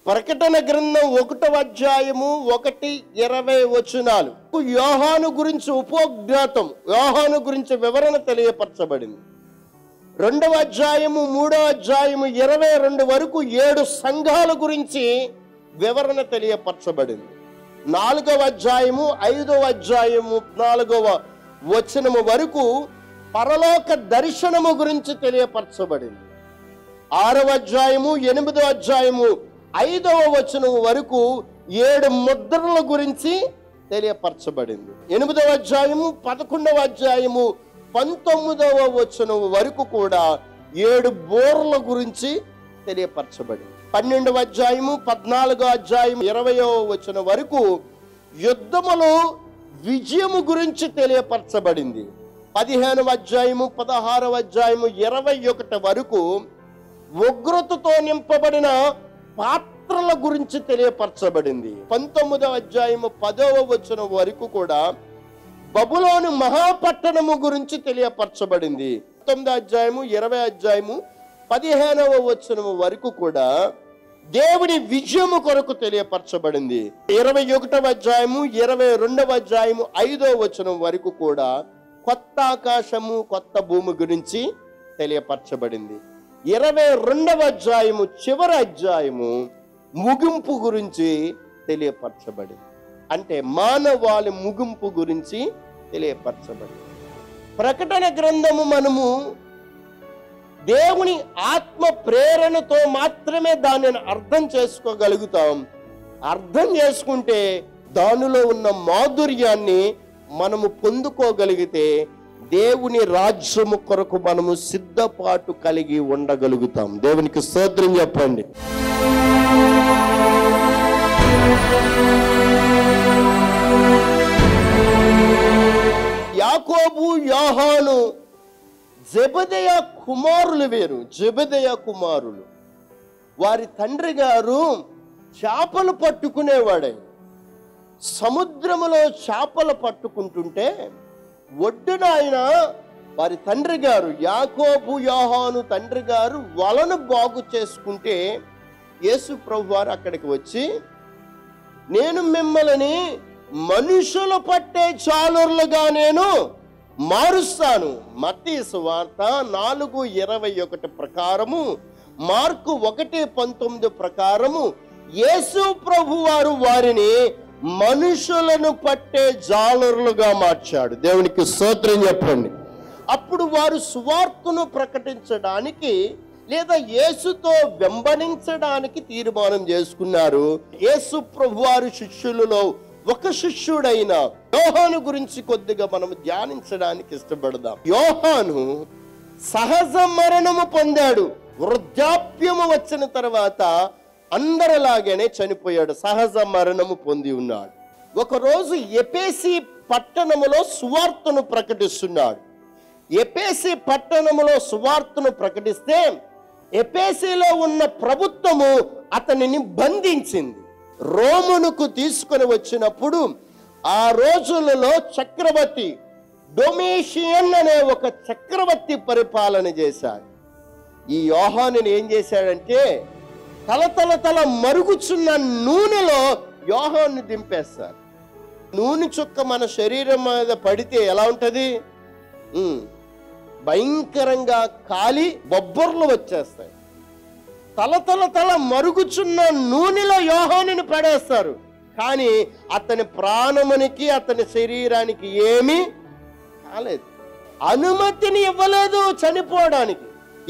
ప్రకటన గ్రంథం 1వ అధ్యాయము 1-20 యోహాను గురించి ఉపోద్ఘాతం, యోహాను గురించి వివరణ తెలియపరచబడింది. 2వ అధ్యాయము 3వ అధ్యాయము 22 వరకు 7 సంఘాల గురించి వివరణ తెలియపరచబడింది. 4వ అధ్యాయము 5వ అధ్యాయము 4వ వరకు పరలోక దర్శనము గురించి తెలియపరచబడింది. 6వ అధ్యాయము 8వ అధ్యాయము 5వ వరకు 7 ముద్రల గురించి తెలియపరచబడింది. 8వ అధ్యాయము 11వ అధ్యాయము 19వ వరకు కూడా 7 బోర్ల గురించి తెలియపరచబడింది. 12వ అధ్యాయము 14వ అధ్యాయం 20వ వరకు యుద్ధములో విజయము గురించి తెలియపరచబడింది. 15వ అధ్యాయము 16వ అధ్యాయము 21 వరకు ఉగ్రతతో నింపబడిన పాత్రల గురించి తెలియపరచబడింది. 19వ అధ్యాయము 10వ వరకు కూడా బబులోను మహాపట్టణము గురించి తెలియపరచబడింది. 19వ అధ్యాయము 20వ అధ్యాయము 15వ వరకు కూడా దేవుని విజయము కొరకు తెలియపరచబడింది. 21వ అధ్యాయము 22వ అధ్యాయము 5వ వరకు కూడా కొత్త ఆకాశము కొత్త భూమి గురించి తెలియపరచబడింది. 22వ అధ్యాయము చివరి అధ్యాయము ముగింపు గురించి తెలియపరచబడింది. అంటే మానవాళి ముగింపు గురించి తెలియపరచబడింది. ప్రకటన గ్రంథము మనము దేవుని ఆత్మ ప్రేరణతో మాత్రమే దానిని అర్థం చేసుకోగలుగుతాం. అర్థం చేసుకుంటే దానిలో ఉన్న మాధుర్యాన్ని మనము పొందుకోగలిగితే దేవుని రాజ్యము కొరకు మనము సిద్ధపాటు కలిగి ఉండగలుగుతాం. దేవునికి స్తోత్రం చెప్పండి. యాకోబు యోహాను జెబెదయి కుమారులు వేరు. జెబెదయి కుమారులు, వారి తండ్రి గారు చేపలు పట్టుకునేవాడే. సముద్రములో చేపలు పట్టుకుంటుంటే ఒడ్డున ఆయన వారి తండ్రి గారు యాకోబు యోహాను తండ్రి గారు వలను బాగు చేసుకుంటే యేసు ప్రభు వారు అక్కడికి వచ్చి, నేను మిమ్మల్ని మనుషులు పట్టే జాలరులుగా నేను మారుస్తాను. మత్తయి సువార్త 4:21 ప్రకారము, మార్కు 1:19 ప్రకారము యేసు ప్రభు వారు వారిని మనుషులను పట్టే జాలరులుగా మార్చాడు. దేవునికి స్తోత్రం చెప్పండి. అప్పుడు వారు సువార్తను ప్రకటించడానికి లేదా యేసుతో వెంబడించడానికి తీర్మానం చేసుకున్నారు. యేసు ప్రభు వారి శిష్యులలో ఒక శిష్యుడైన యోహాను గురించి కొద్దిగా మనం ధ్యానించడానికి ఇష్టపడదాం. యోహాను సహజ మరణము పొందాడు. వృద్ధాప్యము వచ్చిన తర్వాత అందరిలాగానే చనిపోయాడు. సహజ మరణము పొంది ఉన్నాడు. ఒకరోజు ఎఫెసీ పట్టణములో సువార్తను ప్రకటిస్తున్నాడు. ఎఫెసీ పట్టణములో సువార్తను ప్రకటిస్తే ఎఫెసీలో ఉన్న ప్రభుత్వము అతనిని బంధించింది. రోమునకు తీసుకొని వచ్చినప్పుడు ఆ రోజులలో చక్రవర్తి డొమిషియన్ అనే ఒక చక్రవర్తి పరిపాలన చేశాడు. ఈ యోహానుని ఏం చేశాడంటే తల మరుగుచున్న నూనెలో యోహాను దింపేస్తారు. నూనె చుక్క మన శరీరం మీద పడితే ఎలా ఉంటది? భయంకరంగా కాలి బొబ్బర్లు వచ్చేస్తాయి. తల మరుగుచున్న నూనెలో యోహానుని పడేస్తారు. కానీ అతని ప్రాణమునికి అతని శరీరానికి ఏమీ కాలేదు. అనుమతిని ఇవ్వలేదు చనిపోవడానికి.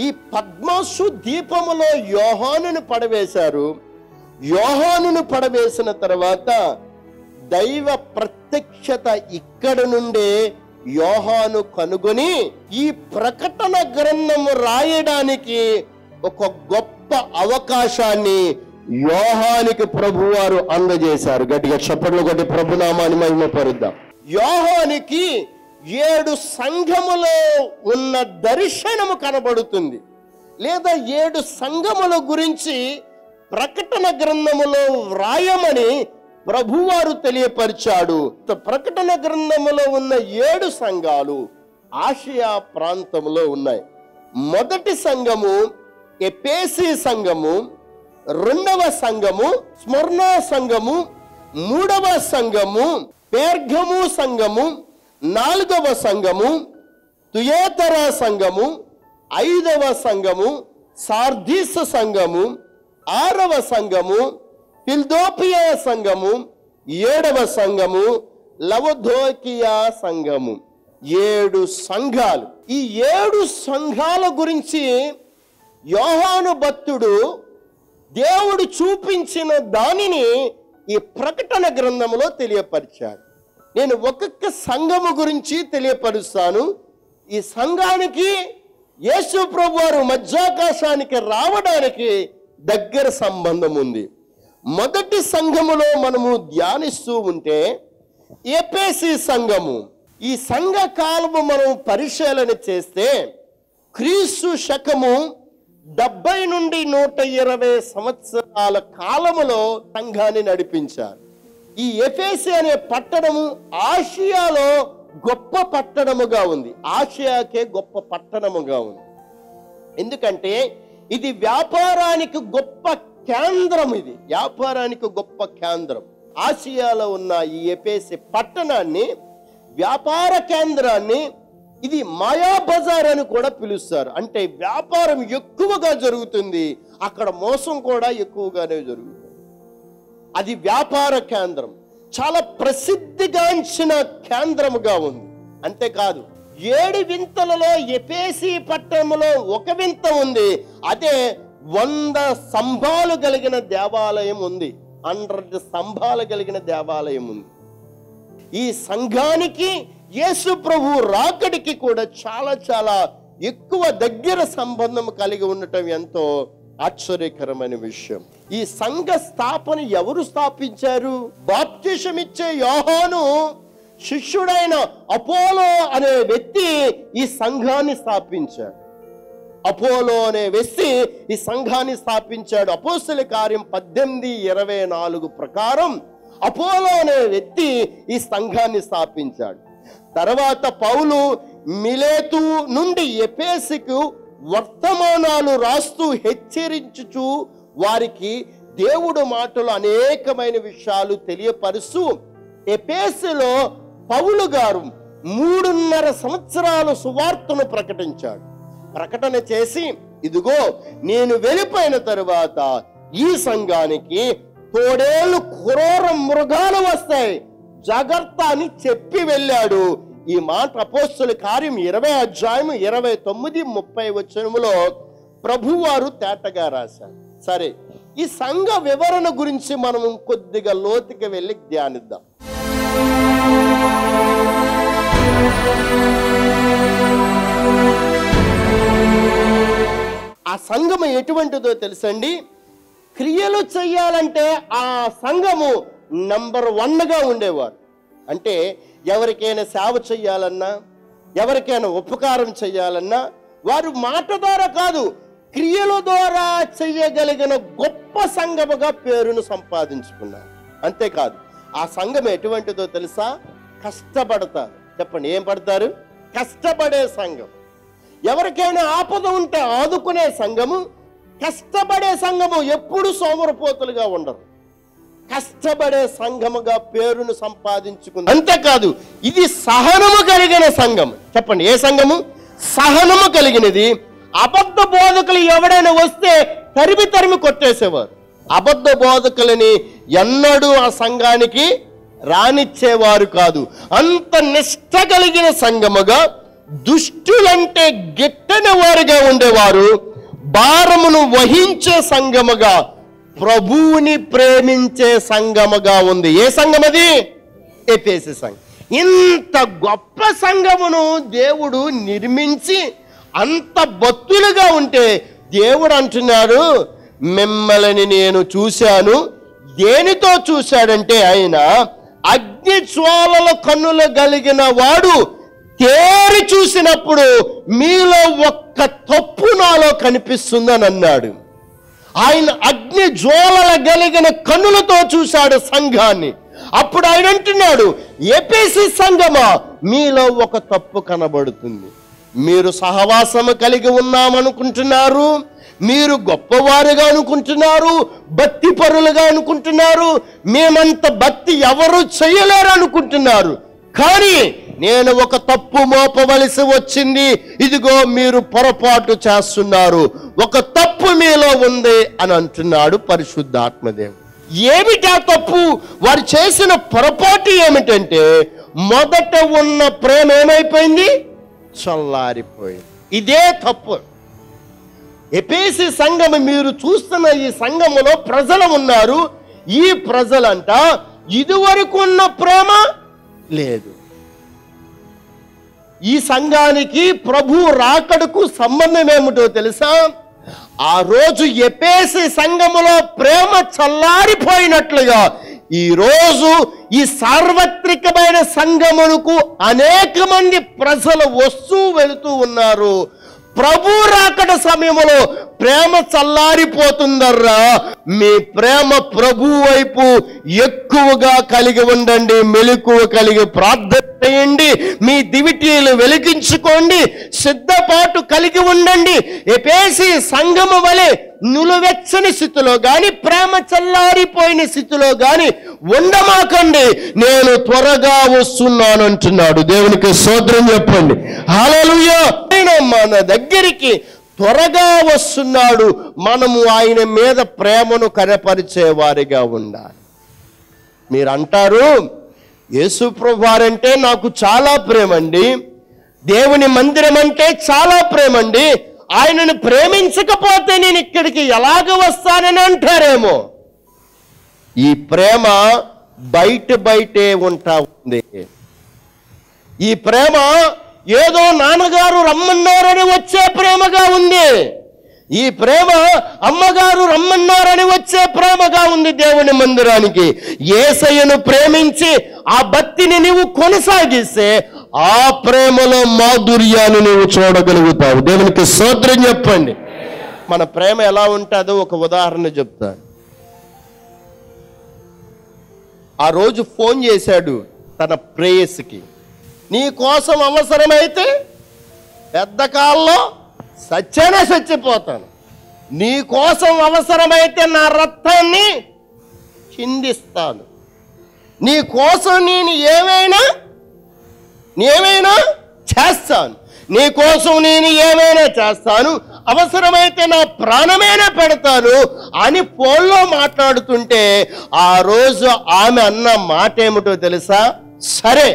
ఈ పద్మసు దీపములో యోహానుని పడవేశారు. యోహానుని పడవేసిన తర్వాత దైవ ప్రత్యక్షత ఇక్కడ నుండే యోహాను కనుగొని ఈ ప్రకటన గ్రంథము రాయడానికి ఒక గొప్ప అవకాశాన్ని యోహానికి ప్రభువారు అందజేశారు. గట్టిగా చప్పట్లు కొట్టి ప్రభునామాన్ని మహిమపరుద్దాం. యోహానికి 7 సంఘములో ఉన్న దర్శనము కనబడుతుంది, లేదా 7 సంఘముల గురించి ప్రకటన గ్రంథములో వ్రాయమని ప్రభువారు తెలియపరిచాడు. ప్రకటన గ్రంథములో ఉన్న 7 సంఘాలు ఆసియా ప్రాంతంలో ఉన్నాయి. మొదటి సంఘము ఎఫెసీ సంఘము, రెండవ సంఘము స్మర్నా సంఘము, మూడవ సంఘము పెర్గము సంఘము, నాలుగవ సంఘము తుయేతర సంఘము, ఐదవ సంఘము సార్దీస్ సంఘము, ఆరవ సంఘము ఫిల్దోపియా సంఘము, ఏడవ సంఘము లవదోకియా సంఘము. 7 సంఘాలు. ఈ 7 సంఘాల గురించి యోహాను భక్తుడు దేవుడు చూపించిన దానిని ఈ ప్రకటన గ్రంథంలో తెలియపరిచాడు. నేను ఒక్కొక్క సంఘము గురించి తెలియపరుస్తాను. ఈ సంఘానికి యేసు ప్రభువారు మధ్యాకాశానికి రావడానికి దగ్గర సంబంధం ఉంది. మొదటి సంఘములో మనము ధ్యానిస్తూ ఉంటే ఎఫెసీ సంఘము. ఈ సంఘ కాలము మనం పరిశీలన చేస్తే క్రీస్తు శకము 70 నుండి 120 సంవత్సరాల కాలములో సంఘాన్ని నడిపించారు. ఈ ఎఫెసీ అనే పట్టణము ఆసియాలో గొప్ప పట్టణముగా ఉంది. ఆసియాకే గొప్ప పట్టణముగా ఉంది. ఎందుకంటే ఇది వ్యాపారానికి గొప్ప కేంద్రం. ఇది వ్యాపారానికి గొప్ప కేంద్రం. ఆసియాలో ఉన్న ఈ ఎఫెసీ పట్టణాన్ని, వ్యాపార కేంద్రాన్ని, ఇది మాయా బజార్ అని కూడా పిలుస్తారు. అంటే వ్యాపారం ఎక్కువగా జరుగుతుంది, అక్కడ మోసం కూడా ఎక్కువగానే జరుగుతుంది. అది వ్యాపార కేంద్రం, చాలా ప్రసిద్ధిగాంచిన కేంద్రముగా ఉంది. అంతేకాదు 7 వింతలలో ఎఫెసీ పట్టణంలో ఒక వింత ఉంది. అదే 100 స్తంభాలు కలిగిన దేవాలయం ఉంది. 100 స్తంభాలు కలిగిన దేవాలయం ఉంది. ఈ సంఘానికి యేసు ప్రభు రాకడికి కూడా చాలా చాలా ఎక్కువ దగ్గర సంబంధం కలిగి ఉండటం ఎంతో ఆశ్చర్యకరమైన విషయం. ఈ సంఘ స్థాపన ఎవరు స్థాపించారు? బాప్తిసం ఇచ్చే యోహాను శిష్యుడైన అపోలో అనే వ్యక్తి ఈ సంఘాన్ని స్థాపించాడు. అపోలో అనే వ్యక్తి ఈ సంఘాన్ని స్థాపించాడు. అపోస్తల కార్యం 18:24 ప్రకారం అపోలో అనే వ్యక్తి ఈ సంఘాన్ని స్థాపించాడు. తర్వాత పౌలు మిలేతు నుండి ఎఫెసుకు వర్తమానాలు రాస్తూ హెచ్చరించుచు వారికి దేవుడు మాటలు అనేకమైన విషయాలు తెలియపరుస్తూ ఎఫెసులో పౌలు గారు 3.5 సంవత్సరాలు సువార్తను ప్రకటించాడు. ప్రకటన చేసి, ఇదిగో నేను వెళ్ళిపోయిన తరువాత ఈ సంఘానికి తోడేళ్ళు, క్రూర మృగాలు వస్తాయి, జాగ్రత్త అని చెప్పి వెళ్ళాడు. ఈ మాట అపోస్తలుల కార్యం 20:29-30 ప్రభువారు తేటగా రాశారు. సరే, ఈ సంఘ వివరణ గురించి మనం కొద్దిగా లోతుకి వెళ్ళి ధ్యానిద్దాం. ఆ సంఘము ఎటువంటిదో తెలుసండి? క్రియలు చెయ్యాలంటే ఆ సంఘము నంబర్ 1గా ఉండేవారు. అంటే ఎవరికైనా సేవ చెయ్యాలన్నా, ఎవరికైనా ఉపకారం చెయ్యాలన్నా వారు మాట ద్వారా కాదు, క్రియల ద్వారా చెయ్యగలిగిన గొప్ప సంఘముగా పేరును సంపాదించుకున్నారు. అంతేకాదు, ఆ సంఘం ఎటువంటిదో తెలుసా? కష్టపడతారు. చెప్పండి, ఏం పడతారు? కష్టపడే సంఘం. ఎవరికైనా ఆపద ఉంటే ఆదుకునే సంఘము, కష్టపడే సంఘము. ఎప్పుడు సోమరపోతులుగా ఉండరు, కష్టపడే సంఘముగా పేరును సంపాదించుకుంది. అంతేకాదు, ఇది సహనము కలిగిన సంఘం. చెప్పండి, ఏ సంఘము? సహనము కలిగినది. అబద్ధ బోధకులు ఎవడైనా వస్తే తరిమి కొట్టేసేవారు. అబద్ధ బోధకులని ఎన్నడూ ఆ సంఘానికి రానిచ్చేవారు కాదు. అంత నిష్ఠ కలిగిన సంఘముగా, దుష్టులంటే గిట్టని వారుగా ఉండేవారు. భారమును వహించే సంఘముగా, ప్రభువుని ప్రేమించే సంఘముగా ఉంది. ఏ సంఘం అది? ఎఫెసీ సంఘం. ఇంత గొప్ప సంఘమును దేవుడు నిర్మించి అంత భక్తులుగా ఉంటే దేవుడు అంటున్నాడు, మిమ్మల్ని నేను చూశాను. దేనితో చూశాడంటే, ఆయన అగ్ని జ్వాలల కన్నులు కలిగిన వాడు తేరి చూసినప్పుడు మీలో ఒక్క తప్పు నాలో కనిపిస్తుందని అన్నాడు. ఆయన అగ్ని జ్వాలల కలిగిన కన్నులతో చూశాడు సంఘాన్ని. అప్పుడు ఆయన అంటున్నాడు, ఎఫెసీ సంఘమా, మీలో ఒక తప్పు కనబడుతుంది. మీరు సహవాసము కలిగి ఉన్నామనుకుంటున్నారు, మీరు గొప్పవారుగా అనుకుంటున్నారు, భక్తి పరులుగా అనుకుంటున్నారు, మేమంత భక్తి ఎవరు చేయలేరు అనుకుంటున్నారు. కానీ నేను ఒక తప్పు మోపవలసి వచ్చింది, ఇదిగో మీరు పొరపాటు చేస్తున్నారు, ఒక తప్పు మీలో ఉంది అని అంటున్నాడు పరిశుద్ధాత్మదేవుడు. ఏమిటా తప్పు? వారు చేసిన పొరపాటు ఏమిటంటే, మొదట ఉన్న ప్రేమ ఏమైపోయింది? చల్లారిపోయింది. ఇదే తప్పు. ఎఫెసీ సంఘము, మీరు చూస్తున్న ఈ సంఘములో ప్రజలు ఉన్నారు. ఈ ప్రజలంట ఇదివరకు ఉన్న ప్రేమ లేదు. ఈ సంఘానికి ప్రభు రాకడకు సంబంధం ఏమిటో తెలుసా? ఆ రోజు ఎఫెసీ సంఘములో ప్రేమ చల్లారిపోయినట్లుగా ఈరోజు ఈ సార్వత్రికమైన సంఘమునకు అనేక మంది ప్రజలు వస్తూ వెళుతూ ఉన్నారు. ప్రభు రాకడ సమయంలో ప్రేమ చల్లారిపోతుందర్రా. మీ ప్రేమ ప్రభు వైపు ఎక్కువగా కలిగి ఉండండి, మెలకువ కలిగి ప్రార్థన చేయండి, మీ దివిటీలు వెలిగించుకోండి, సిద్ధపాటు కలిగి ఉండండి. ఎఫెసీ సంఘము వలె నులువెచ్చని స్థితిలో గాని, ప్రేమ చల్లారిపోయిన స్థితిలో గాని ఉండమాకండి. నేను త్వరగా వస్తున్నాను అంటున్నాడు. దేవునికి స్తోత్రం చెప్పండి. హల్లెలూయా. ఆయన మన దగ్గరికి త్వరగా వస్తున్నాడు. మనము ఆయన మీద ప్రేమను కనపరిచే వారిగా ఉండాలి. మీరు అంటారు, యేసు ప్రభువారంటే నాకు చాలా ప్రేమండి, దేవుని మందిరం అంటే చాలా ప్రేమండి, ఆయనను ప్రేమించకపోతే నేను ఇక్కడికి ఎలాగ వస్తానని అంటారేమో. ఈ ప్రేమ బయటే ఉంటా ఉంది. ఈ ప్రేమ ఏదో నాన్నగారు రమ్మన్నారని వచ్చే ప్రేమగా ఉంది. ఈ ప్రేమ అమ్మగారు రమ్మన్నారని వచ్చే ప్రేమగా ఉంది. దేవుని మందిరానికి యేసయ్యను ప్రేమించి ఆ భక్తిని నీవు కొనసాగిస్తే ఆ ప్రేమలో మాధుర్యాన్ని నీవు చూడగలుగుతావు. దేవునికి స్తోత్రం చెప్పండి. మన ప్రేమ ఎలా ఉంటుందో ఒక ఉదాహరణ చెప్తాను. ఆ రోజు ఫోన్ చేశాడు తన ప్రేయసికి, నీ కోసం అవసరమైతే పెద్ద కాల్లో సత్యానే చచ్చిపోతాను, నీ కోసం అవసరమైతే నా రక్తాన్ని చిందిస్తాను, నీ కోసం నేను ఏమైనా చేస్తాను, నీ కోసం నేను ఏమైనా చేస్తాను, అవసరమైతే నా ప్రాణమైనా పెడతాను అని ఫోన్లో మాట్లాడుతుంటే ఆ రోజు ఆమె అన్న మాట ఏమిటో తెలుసా? సరే,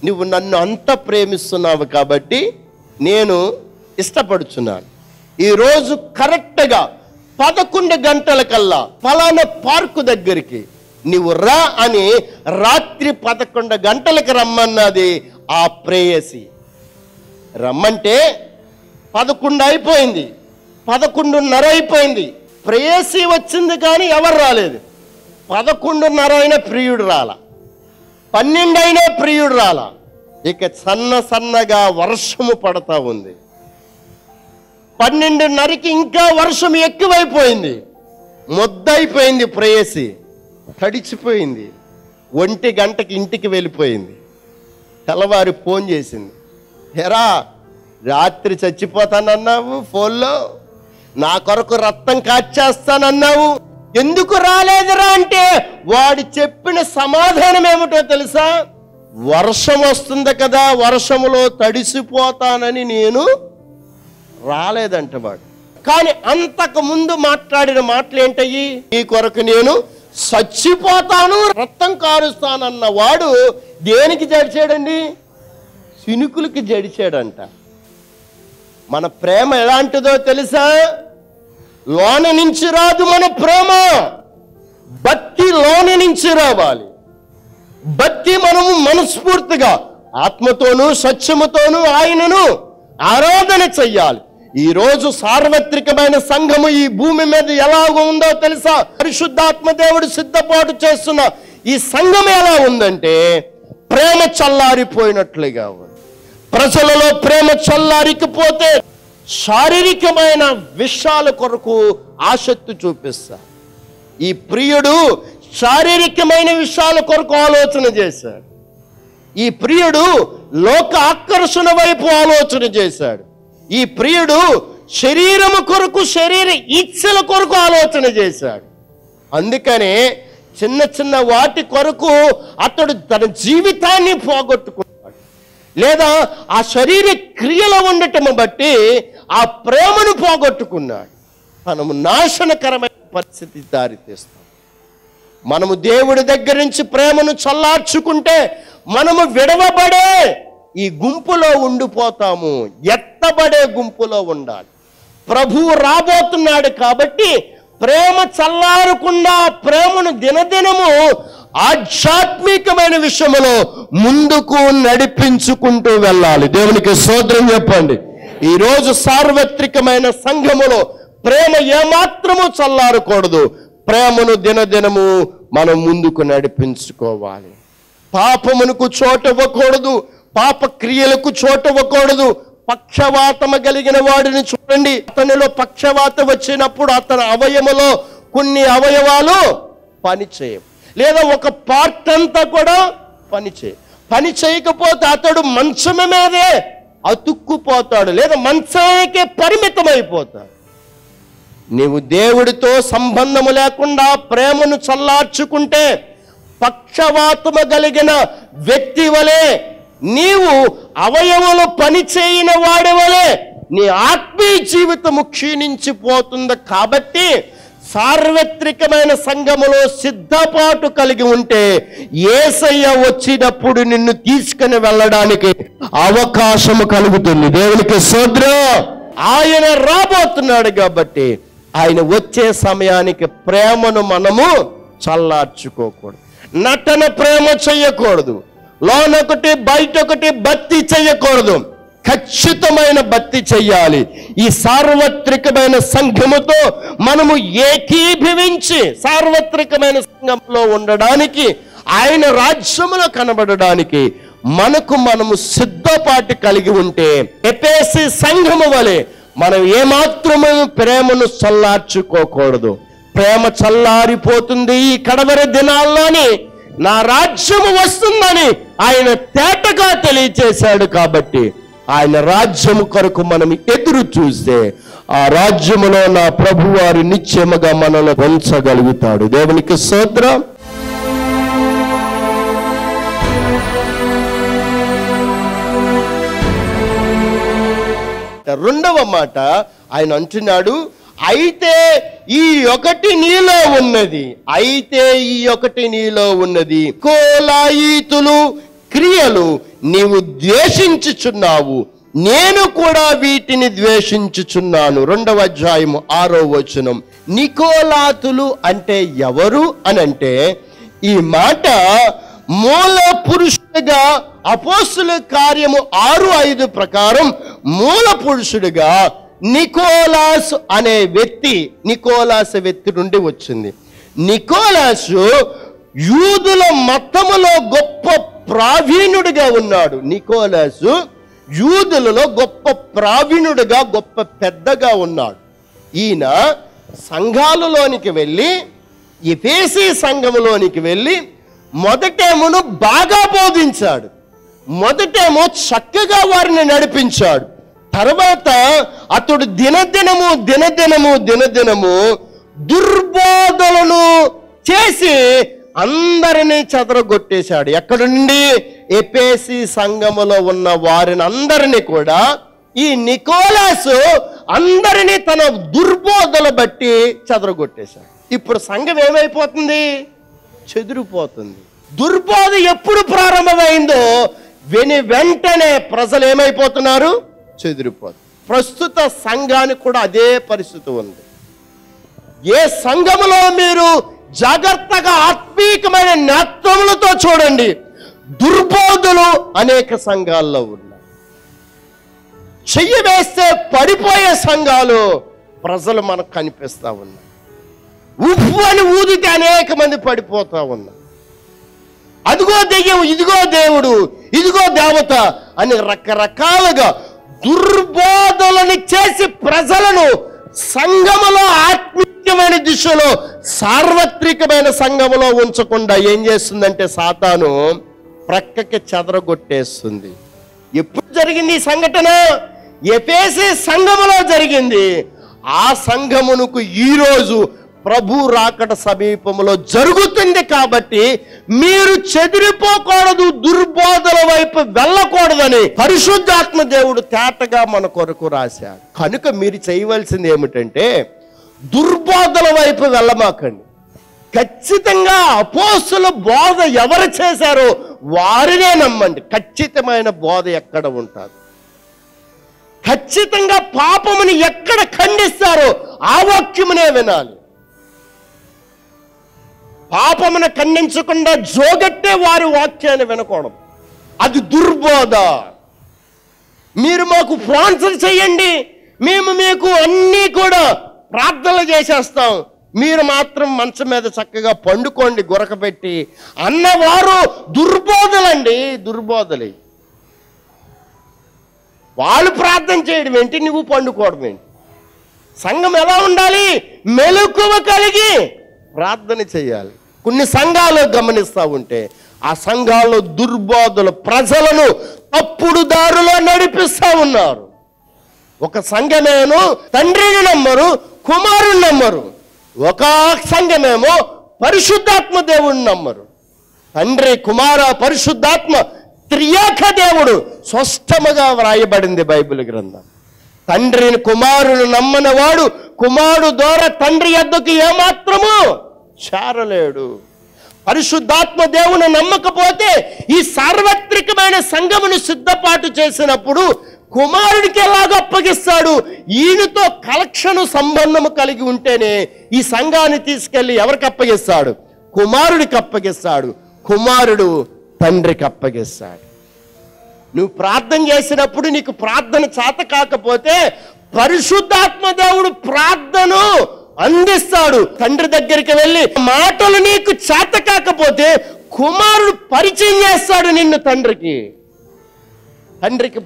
నువ్వు నన్ను అంత ప్రేమిస్తున్నావు కాబట్టి నేను ఇష్టపడుచున్నాను. ఈరోజు కరెక్ట్గా 11 గంటలకల్లా ఫలానా పార్కు దగ్గరికి నువ్వు రా అని రాత్రి 11 గంటలకు రమ్మన్నది ఆ ప్రేయసి. రమ్మంటే 11 అయిపోయింది, 11:30 అయిపోయింది. ప్రేయసి వచ్చింది కానీ ఎవరు రాలేదు. 11:30 అయినా ప్రియుడు రాలా, 12 అయినా ప్రియుడు రాలా. ఇక సన్నగా వర్షము పడతా ఉంది. 12:30కి ఇంకా వర్షం ఎక్కువైపోయింది. మొద్దయిపోయింది ప్రేయసి, తడిచిపోయింది. 1 గంటకి ఇంటికి వెళ్ళిపోయింది. తెల్లవారి ఫోన్ చేసింది, ఎరా రాత్రి చచ్చిపోతానన్నావు, ఫోన్లో నా కొరకు రక్తం కాచేస్తానన్నావు, ఎందుకు రాలేదురా అంటే వాడు చెప్పిన సమాధానం ఏమిటో తెలుసా? వర్షం వస్తుంది కదా, వర్షములో తడిసిపోతానని నేను రాలేదంట వాడు. కానీ అంతకు ముందు మాట్లాడిన మాటలు ఏంటయ్యి? ఈ కొరకు నేను చచ్చిపోతాను, రక్తం కారుస్తానన్న వాడు దేనికి జడిచాడండి? సినుకులకి జడిచాడంట. మన ప్రేమ ఎలాంటిదో తెలుసా? లోన నుంచి రాదు మన ప్రేమ, భక్తి లోన నుంచి రావాలి. భక్తి మనము మనస్ఫూర్తిగా ఆత్మతోనూ సత్యముతోనూ ఆయనను ఆరాధన చెయ్యాలి. ఈరోజు సార్వత్రికమైన సంఘము ఈ భూమి మీద ఎలాగో ఉందో తెలుసా? పరిశుద్ధాత్మ దేవుడు సిద్ధపాటు చేస్తున్న ఈ సంఘం ఎలా ఉందంటే ప్రేమ చల్లారిపోయినట్లుగా ఉంది. ప్రజలలో ప్రేమ చల్లారికపోతే శారీరకమైన విషయాల కొరకు ఆసక్తి చూపిస్తారు. ఈ ప్రియుడు శారీరకమైన విషయాల కొరకు ఆలోచన చేశాడు. ఈ ప్రియుడు లోక ఆకర్షణ వైపు ఆలోచన చేశాడు. ఈ ప్రియుడు శరీరము కొరకు, శరీర ఇచ్చల కొరకు ఆలోచన చేశాడు. అందుకనే చిన్న చిన్న వాటి కొరకు అతడు తన జీవితాన్ని పోగొట్టుకున్నాడు. లేదా ఆ శరీర క్రియలో ఉండటం బట్టి ఆ ప్రేమను పోగొట్టుకున్నాడు. మనము నాశనకరమైన పరిస్థితి దారితీస్తాం. మనము దేవుడి దగ్గర నుంచి ప్రేమను చల్లార్చుకుంటే మనము విడవబడే ఈ గుంపులో ఉండిపోతాము. ఎత్తబడే గుంపులో ఉండాలి. ప్రభువు రాబోతున్నాడు కాబట్టి ప్రేమ చల్లారకుండా ప్రేమను దినదినము ఆధ్యాత్మికమైన విషయంలో ముందుకు నడిపించుకుంటూ వెళ్ళాలి. దేవునికి స్తోత్రం చెప్పండి. ఈరోజు సార్వత్రికమైన సంఘములో ప్రేమ ఏమాత్రము చల్లారకూడదు. ప్రేమను దినదినము మనం ముందుకు నడిపించుకోవాలి. పాపమునకు చోటివ్వకూడదు, పాప క్రియలకు చోటివ్వకూడదు. పక్షవాతము కలిగిన వాడిని చూడండి. అతనిలో పక్షవాతం వచ్చినప్పుడు అతని అవయములో కొన్ని అవయవాలు పనిచేయవు, లేదా ఒక పార్ట్ అంతా కూడా పని చేయకపోతే అతడు మంచం మీదే అతుక్కుపోతాడు, లేదా మంచానికే పరిమితమైపోతాడు. నీవు దేవుడితో సంబంధము లేకుండా ప్రేమను చల్లార్చుకుంటే పక్షవాతము కలిగిన వ్యక్తి వలె, నీవు అవయవములు పనిచేయని వాడి వలె నీ ఆత్మీయ జీవితము క్షీణించిపోతుంది. కాబట్టి సార్వత్రికమైన సంఘములో సిద్ధపాటు కలిగి ఉంటే యేసయ్య వచ్చినప్పుడు నిన్ను తీసుకుని వెళ్ళడానికి అవకాశము కలుగుతుంది. దేవునికి స్తోత్రం. ఆయన రాబోతున్నాడు కాబట్టి ఆయన వచ్చే సమయానికి ప్రేమను మనము చల్లార్చుకోకూడదు. నటన ప్రేమ చెయ్యకూడదు. లోనొకటి బయటొకటి భక్తి చెయ్యకూడదు. ఖచ్చితమైన భక్తి చెయ్యాలి. ఈ సార్వత్రికమైన సంఘముతో మనము ఏకీభవించి సార్వత్రికమైన సంఘంలో ఉండడానికి, ఆయన రాజ్యములో కనబడడానికి మనము సిద్ధపాటు కలిగి ఉంటే ఎఫెసీ సంఘము వలె మనం ఏమాత్రము ప్రేమను చల్లార్చుకోకూడదు. ప్రేమ చల్లారిపోతుంది. ఈ కడవరి దినాల్లోని నా రాజ్యము వస్తుందని ఆయన తేటగా తెలియచేశాడు. కాబట్టి ఆయన రాజ్యము కొరకు మనం ఎదురు చూస్తే ఆ రాజ్యములో నా ప్రభువారు నిశ్చయముగా మనల్ని ఉంచగలుగుతాడు. దేవునికి స్తోత్రం. రెండవ మాట ఆయన అంటున్నాడు, అయితే ఈ ఒకటి నీలో ఉన్నది, కోలాయితులు క్రియలు నీవు ద్వేషించుచున్నావు, నేను కూడా వీటిని ద్వేషించుచున్నాను. 2వ అధ్యాయము 6వ వచనం. నికోలాతులు అంటే ఎవరు అనంటే, ఈ మాట మూల పురుషుడిగా అపోస్తుల కార్యము 6:5 ప్రకారం మూల పురుషుడిగా నికోలాసు అనే వ్యక్తి, నికోలాసు వ్యక్తి నుండి వచ్చింది. నికోలాసు యూదుల మతములో గొప్ప ప్రావీణుడిగా ఉన్నాడు. నికోలాసు యూదులలో గొప్ప ప్రావీణుడిగా, గొప్ప పెద్దగా ఉన్నాడు. ఈయన సంఘాలలోనికి వెళ్ళి, ఎఫెసీ సంఘములోనికి వెళ్ళి మొదటేమోను బాగా బోధించాడు. మొదటేమో చక్కగా వారిని నడిపించాడు. తర్వాత అతడు దినదినము దుర్బోధలను చేసి అందరినీ చెదరగొట్టేశాడు. ఎక్కడి నుండి? ఎఫెసీ సంఘములో ఉన్న వారిని అందరినీ కూడా ఈ నికోలాసు అందరినీ తన దుర్బోధలు బట్టి చెదరగొట్టేశాడు. ఇప్పుడు సంఘం ఏమైపోతుంది? చెదిరిపోతుంది. దుర్బోధ ఎప్పుడు ప్రారంభమైందో వెంటనే ప్రజలు ఏమైపోతున్నారు? చెదిరిపోతుంది. ప్రస్తుత సంఘానికి కూడా అదే పరిస్థితి ఉంది. ఏ సంఘములో మీరు జాగ్రత్తగా ఆత్మీకమైన నేత్రములతో చూడండి, దుర్బోధులు అనేక సంఘాల్లో ఉన్నాయి. చెయ్యి వేస్తే పడిపోయే సంఘాలు ప్రజలు మనకు కనిపిస్తా ఉన్నాయి. ఉప్పు అని ఊదితే అనేక మంది పడిపోతా ఉన్నారు. అదిగో దెయ్యం, ఇదిగో దేవుడు, ఇదిగో దేవత అని రకరకాలుగా దుర్బోధలను చేసి ప్రజలను సంఘములో ఆత్మీయమైన దిశలో, సార్వత్రికమైన సంఘములో ఉంచకుండా ఏం చేస్తుందంటే సాతాను ప్రక్కకి చెదరగొట్టేస్తుంది. ఎప్పుడు జరిగింది ఈ సంఘటన? ఎఫెసీ సంఘములో జరిగింది. ఆ సంఘమునకు ఈరోజు ప్రభు రాకడ సమీపంలో జరుగుతుంది. కాబట్టి మీరు చెదిరిపోకూడదు, దుర్బోధల వైపు వెళ్ళకూడదని పరిశుద్ధాత్మ దేవుడు తేటగా మన కొరకు రాశాడు. కనుక మీరు చేయవలసింది ఏమిటంటే దుర్బోధల వైపు వెళ్ళమాకండి. ఖచ్చితంగా అపోస్తుల బోధ ఎవరు చేశారో వారినే నమ్మండి. ఖచ్చితమైన బోధ ఎక్కడ ఉంటుంది, ఖచ్చితంగా పాపముని ఎక్కడ ఖండిస్తారో ఆ వాక్యమునే వినాలి. పాపమును ఖండించకుండా జోగట్టే వారి వాక్యాన్ని వినకూడదు, అది దుర్బోధ. మీరు మాకు స్పాన్సర్ చేయండి, మేము మీకు అన్నీ కూడా ప్రార్థనలు చేసేస్తాం, మీరు మాత్రం మంచం మీద చక్కగా పండుకోండి గురకబెట్టి అన్నవారు దుర్బోధలండి, దుర్బోధలే. వాళ్ళు ప్రార్థన చేయడం ఏంటి, నువ్వు పండుకోవడం ఏంటి? సంఘం ఎలా ఉండాలి? మెలకువ కలిగి ప్రార్థన చేయాలి. కొన్ని సంఘాలు గమనిస్తూ ఉంటే ఆ సంఘాల్లో దుర్బోధలు ప్రజలను తప్పుడు దారిలో నడిపిస్తూ ఉన్నారు. ఒక సంఘమేమో తండ్రిని నమ్మరు, కుమారుని నమ్మరు. ఒక సంఘమేమో పరిశుద్ధాత్మ దేవుడిని నమ్మరు. తండ్రి, కుమార, పరిశుద్ధాత్మ త్రియేక దేవుడు స్పష్టముగా వ్రాయబడింది బైబిల్ గ్రంథం. తండ్రిని కుమారుని నమ్మని వాడు కుమారుడు ద్వారా తండ్రి యొద్దకు ఏమాత్రము చేరలేడు. పరిశుద్ధాత్మ దేవుని నమ్మకపోతే ఈ సార్వత్రికమైన సంఘమును సిద్ధపాటు చేసినప్పుడు కుమారుడికి ఎలాగ అప్పగిస్తాడు? ఈయనతో కలెక్షన్ సంబంధము కలిగి ఉంటేనే ఈ సంఘాన్ని తీసుకెళ్ళి ఎవరికి అప్పగిస్తాడు? కుమారుడికి అప్పగిస్తాడు. కుమారుడు తండ్రికి అప్పగిస్తాడు. నువ్వు ప్రార్థన చేసినప్పుడు నీకు ప్రార్థన చేత కాకపోతే పరిశుద్ధాత్మ దేవుడు ప్రార్థన అందిస్తాడు. తండ్రి దగ్గరికి వెళ్ళి మాటలు నీకు చేత కాకపోతే కుమారుడు పరిచయం చేస్తాడు నిన్ను తండ్రికి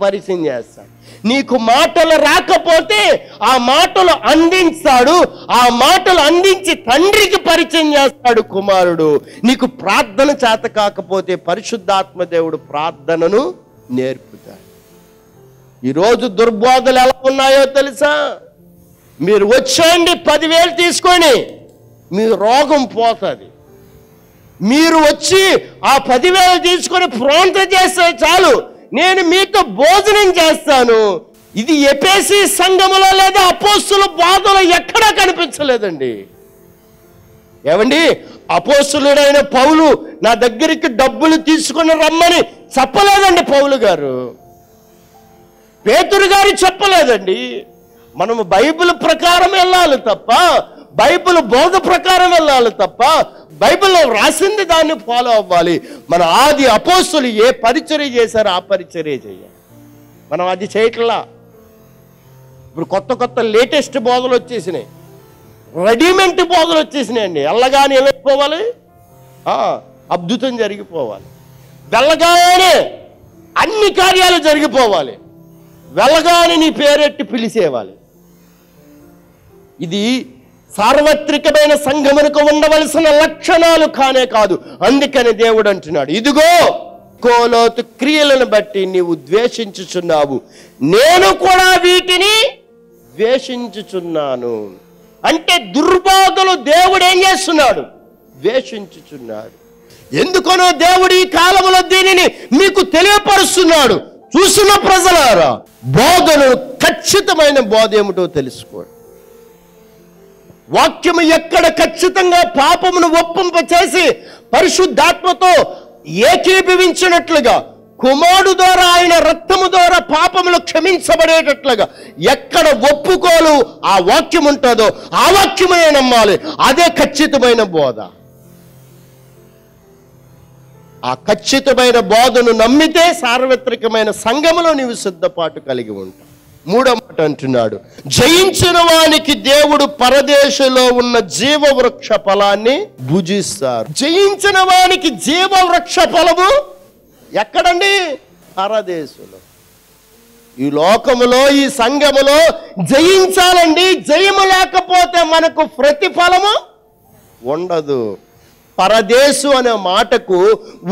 పరిచయం చేస్తాడు. నీకు మాటలు రాకపోతే ఆ మాటలు అందిస్తాడు. ఆ మాటలు అందించి తండ్రికి పరిచయం చేస్తాడు కుమారుడు. నీకు ప్రార్థన చేత కాకపోతే పరిశుద్ధాత్మ దేవుడు ప్రార్థనను నేర్పుతాడు. ఈరోజు దుర్బోధలు ఎలా ఉన్నాయో తెలుసా? మీరు వచ్చేయండి 10,000 తీసుకొని మీ రోగం పోతుంది. మీరు వచ్చి ఆ 10,000 తీసుకొని ప్రార్థన చేస్తే చాలు, నేను మీతో భోజనం చేస్తాను. ఇది ఎఫెసీ సంఘములో లేదా అపోస్తుల బోధలో ఎక్కడా కనిపించలేదండి. ఏమండి, అపోస్తులుడైన పౌలు నా దగ్గరికి డబ్బులు తీసుకొని రమ్మని చెప్పలేదండి పౌలు గారు. పేతురు గారు చెప్పలేదండి. మనము బైబిల్ ప్రకారం వెళ్ళాలి తప్ప, బైబిల్ బోధ ప్రకారం వెళ్ళాలి తప్ప, బైబిల్లో రాసింది దాన్ని ఫాలో అవ్వాలి. మన ఆది అపోస్తులు ఏ పరిచర్య చేశారో ఆ పరిచర్య చేయాలి. మనం అది చేయట్లా. ఇప్పుడు కొత్త లేటెస్ట్ బోధలు వచ్చేసినాయి, రెడీమేడ్ బోధలు వచ్చేసినాయి అండి. వెళ్ళగానే ఏమైపోవాలి? అద్భుతం జరిగిపోవాలి. వెళ్ళగానే అన్ని కార్యాలు జరిగిపోవాలి. వెళ్ళగానే నీ పేరెట్టి పిలిచేవాలి. ఇది సార్వత్రికమైన సంఘమునకు ఉండవలసిన లక్షణాలు కానే కాదు. అందుకని దేవుడు అంటున్నాడు, ఇదిగో కోలోతు క్రియలను బట్టి నీవు ద్వేషించుచున్నావు, నేను కూడా వీటిని ద్వేషించుచున్నాను. అంటే దుర్బోధలు దేవుడు ఏం చేస్తున్నాడు? ద్వేషించుచున్నాడు. ఎందుకనో దేవుడు ఈ కాలంలో దీనిని మీకు తెలియపరుస్తున్నాడు. చూసిన ప్రజలారా, బోధను ఖచ్చితమైన బోధ ఏమిటో తెలుసుకోండి. వాక్యము ఎక్కడ ఖచ్చితంగా పాపమును ఒప్పింప చేసి పరిశుద్ధాత్మతో ఏకీభవించినట్లుగా కుమారుడు ద్వారా ఆయన రక్తము ద్వారా పాపములు క్షమించబడేటట్లుగా ఎక్కడ ఒప్పుకోలు ఆ వాక్యం ఉంటుందో ఆ వాక్యమే నమ్మాలి. అదే ఖచ్చితమైన బోధ. ఆ ఖచ్చితమైన బోధను నమ్మితే సార్వత్రికమైన సంఘములో నీవు సిద్ధపాటు కలిగి ఉంటావు. 3వ మాట అంటున్నాడు, జయించిన వానికి దేవుడు పరదేశంలో ఉన్న జీవవృక్ష ఫలాన్ని భుజిస్తారు. జయించిన వానికి జీవవృక్ష ఫలము ఎక్కడండి? పరదేశంలో. ఈ లోకములో ఈ సంఘములో జయించాలండి. జయము లేకపోతే మనకు ప్రతిఫలము ఉండదు. పరదేశు అనే మాటకు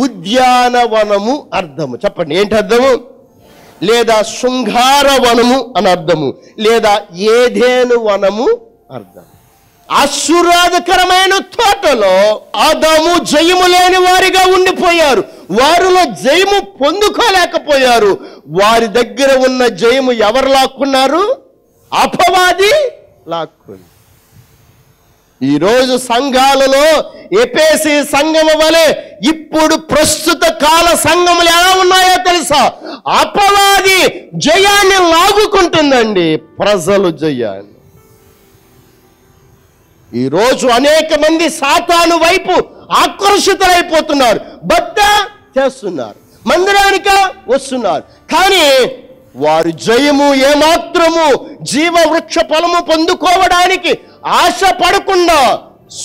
ఉద్యానవనము అర్థము. చెప్పండి, ఏంటి అర్థము? లేదా శృంగార వనము అని అర్థము, లేదా ఏదేను వనము అర్థం. ఆశీర్వాదకరమైన తోటలో ఆదాము జయము లేని వారిగా ఉండిపోయారు. వారిలో జయము పొందుకోలేకపోయారు. వారి దగ్గర ఉన్న జయము ఎవరు లాక్కున్నారు? అపవాది లాక్కుంది. ఈరోజు సంఘాలలో ఎఫెసీ సంఘము వలె ఇప్పుడు ప్రస్తుత కాల సంఘములు ఎలా ఉన్నాయో తెలుసా? అపవాది జయాన్ని లాగుకుంటుందండి, ప్రజలు జయాన్ని. ఈరోజు అనేక మంది సాతాను వైపు ఆకర్షితులైపోతున్నారు, బద్ద చేస్తున్నారు, మందిరానికి వస్తున్నారు. కానీ వారు జయము ఏమాత్రము జీవవృక్ష ఫలము పొందుకోవడానికి ఆశ పడకుండా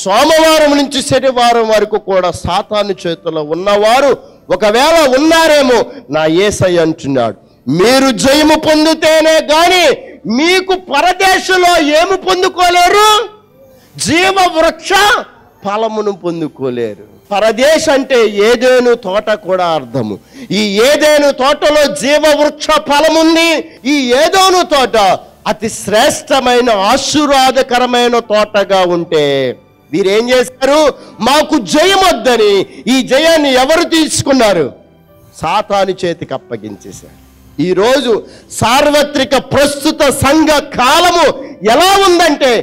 సోమవారం నుంచి శనివారం వరకు కూడా సాతాను చేతిలో ఉన్నవారు ఒకవేళ ఉన్నారేమో, నా యేసయ్య అంటున్నాడు, మీరు జయము పొందితేనే గాని మీకు పరదేశంలో ఏమి పొందుకోలేరు? జీవవృక్ష ఫలమును పొందుకోలేరు. పరదేశ్ అంటే ఏదేను తోట కూడా అర్థము. ఈ ఏదేను తోటలో జీవవృక్ష ఫలముంది. ఈ ఏదేను తోట అతి శ్రేష్టమైన ఆశీర్వాదకరమైన తోటగా ఉంటే వీరేం చేశారు? మాకు జయమొద్దని ఈ జయాన్ని ఎవరు తీసుకున్నారు? సాతాను చేతికి అప్పగించేశారు. ఈరోజు సార్వత్రిక ప్రస్తుత సంఘ కాలము ఎలా ఉందంటే,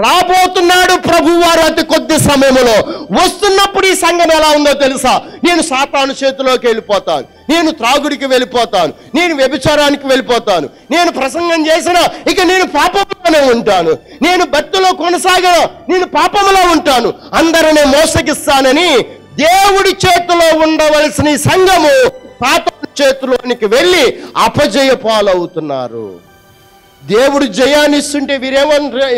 రాబోతున్నాడు ప్రభువారు అతి కొద్ది సమయంలో. వస్తున్నప్పుడు ఈ సంఘం ఎలా ఉందో తెలుసా? నేను సాతాను చేతిలోకి వెళ్ళిపోతాను, నేను త్రాగుడికి వెళ్ళిపోతాను, నేను వ్యభిచారానికి వెళ్ళిపోతాను, నేను ప్రసంగం చేసిన ఇక నేను పాపంలోనే ఉంటాను, నేను భక్తిలో కొనసాగిన నేను పాపంలో ఉంటాను, అందరినీ మోసగిస్తానని దేవుడి చేతిలో ఉండవలసిన ఈ సంఘము సాతాను చేతిలోనికి వెళ్ళి అపజయ పాలవుతున్నారు. దేవుడు జయాన్ని ఇస్తుంటే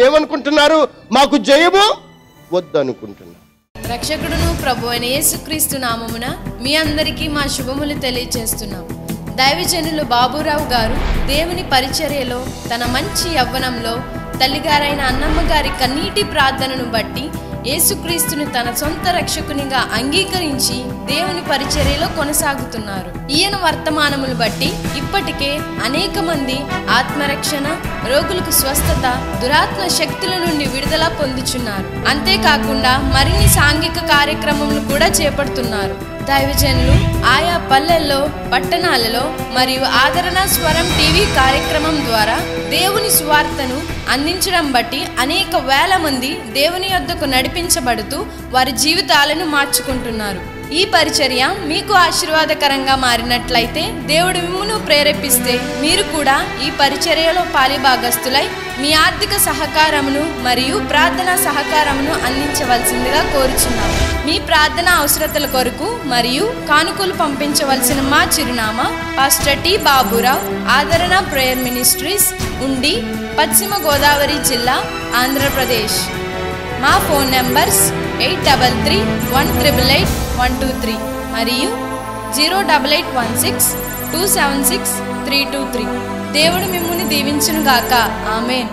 ఏమనుకుంటున్నారు? మాకు జయము వద్దనుకుంటున్నారు. రక్షకుడును ప్రభు అయిన యేసుక్రీస్తు నామమున మీ అందరికీ మా శుభములు తెలియజేస్తున్నాం. దైవజనులు బాబురావు గారు దేవుని పరిచర్యలో తన మంచి యవ్వనంలో తల్లిగారైన అన్నమ్మ గారి కన్నీటి ప్రార్థనను బట్టి యేసుక్రీస్తుని తన సొంత రక్షకునిగా అంగీకరించి దేవుని పరిచర్యలో కొనసాగుతున్నారు. ఈయన వర్తమానములు బట్టి ఇప్పటికే అనేక మంది ఆత్మరక్షణ, రోగులకు స్వస్థత, దురాత్మ శక్తుల నుండి విడుదల పొందుచున్నారు. అంతేకాకుండా మరిన్ని సాంఘిక కార్యక్రమములు కూడా చేపడుతున్నారు. దైవజనులు ఆయా పల్లెల్లో, పట్టణాలలో మరియు ఆదరణ స్వరం టీవీ కార్యక్రమం ద్వారా దేవుని సువార్తను అందించడం బట్టి అనేక వేల మంది దేవుని యొద్దకు నడిపించబడుతూ వారి జీవితాలను మార్చుకుంటున్నారు. ఈ పరిచర్య మీకు ఆశీర్వాదకరంగా మారినట్లయితే, దేవుడు మిమ్మును ప్రేరేపిస్తే మీరు కూడా ఈ పరిచర్యలో పాలిభాగస్తులై మీ ఆర్థిక సహకారమును మరియు ప్రార్థనా సహకారమును అందించవలసిందిగా కోరుచున్నాము. మీ ప్రార్థన అవసరతల కొరకు మరియు కానుకలు పంపించవలసిన మా చిరునామా పాస్టర్ టి బాబురావు, ఆదరణ ప్రేయర్ మినిస్ట్రీస్, ఉండి, పశ్చిమ గోదావరి జిల్లా, ఆంధ్రప్రదేశ్. మా ఫోన్ నంబర్స్ 8331888123 మరియు 08816276323. దేవుడు మిమ్ముని దీవించును గాక. ఆమేన్.